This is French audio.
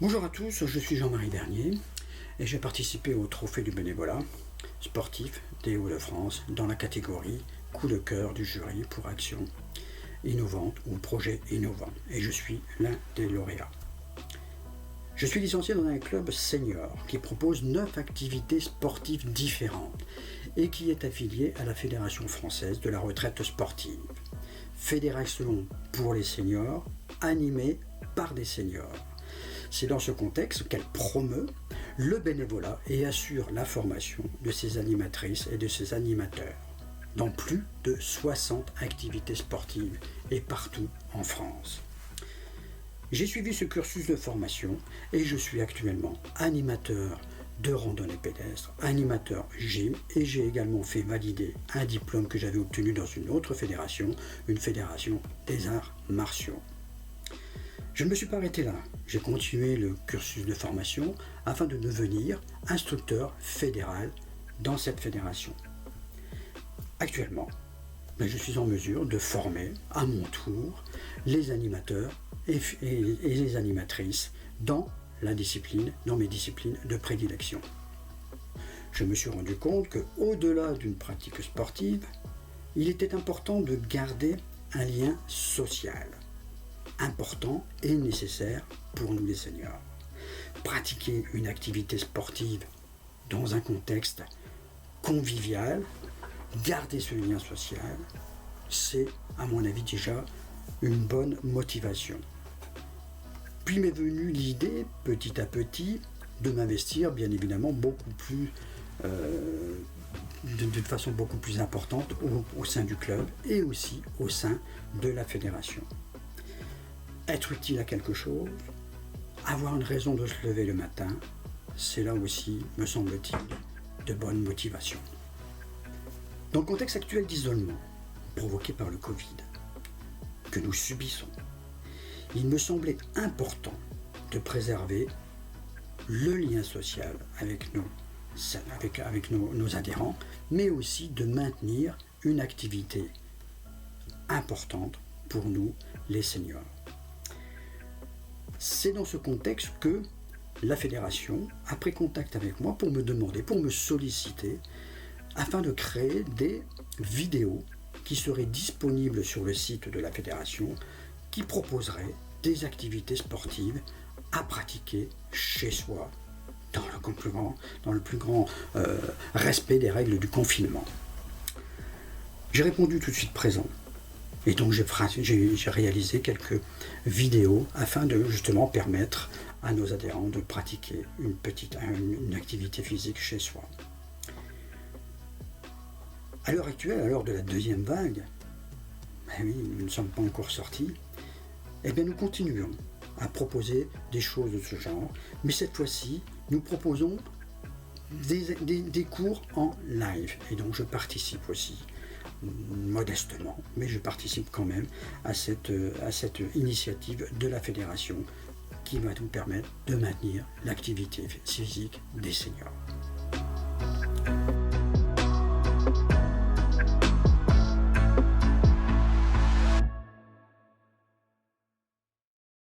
Bonjour à tous, je suis Jean-Marie Bernier et j'ai participé au trophée du bénévolat sportif des Hauts-de-France dans la catégorie coup de cœur du jury pour action innovante ou projet innovant et je suis l'un des lauréats. Je suis licencié dans un club senior qui propose 9 activités sportives différentes et qui est affilié à la Fédération française de la retraite sportive. Fédération pour les seniors, animée par des seniors. C'est dans ce contexte qu'elle promeut le bénévolat et assure la formation de ses animatrices et de ses animateurs dans plus de 60 activités sportives et partout en France. J'ai suivi ce cursus de formation et je suis actuellement animateur de randonnée pédestre, animateur gym et j'ai également fait valider un diplôme que j'avais obtenu dans une autre fédération, une fédération des arts martiaux. Je ne me suis pas arrêté là, j'ai continué le cursus de formation afin de devenir instructeur fédéral dans cette fédération. Actuellement, je suis en mesure de former à mon tour les animateurs et les animatrices dans mes disciplines de prédilection. Je me suis rendu compte qu'au-delà d'une pratique sportive, il était important de garder un lien social. Important et nécessaire pour nous les seniors. Pratiquer une activité sportive dans un contexte convivial, garder ce lien social, c'est à mon avis déjà une bonne motivation. Puis m'est venue l'idée, petit à petit, de m'investir bien évidemment de façon beaucoup plus importante au sein du club et aussi au sein de la fédération. Être utile à quelque chose, avoir une raison de se lever le matin, c'est là aussi, me semble-t-il, de bonnes motivations. Dans le contexte actuel d'isolement provoqué par le Covid que nous subissons, il me semblait important de préserver le lien social avec nos adhérents, mais aussi de maintenir une activité importante pour nous, les seniors. C'est dans ce contexte que la fédération a pris contact avec moi pour me solliciter, afin de créer des vidéos qui seraient disponibles sur le site de la fédération, qui proposeraient des activités sportives à pratiquer chez soi, dans le plus grand respect des règles du confinement. J'ai répondu tout de suite présent. Et donc j'ai réalisé quelques vidéos afin de justement permettre à nos adhérents de pratiquer une activité physique chez soi. À l'heure actuelle, à l'heure de la deuxième vague, nous ne sommes pas encore sortis, nous continuons à proposer des choses de ce genre, mais cette fois-ci, nous proposons des cours en live. Et donc je participe aussi, modestement, mais je participe quand même à cette initiative de la fédération qui va nous permettre de maintenir l'activité physique des seniors.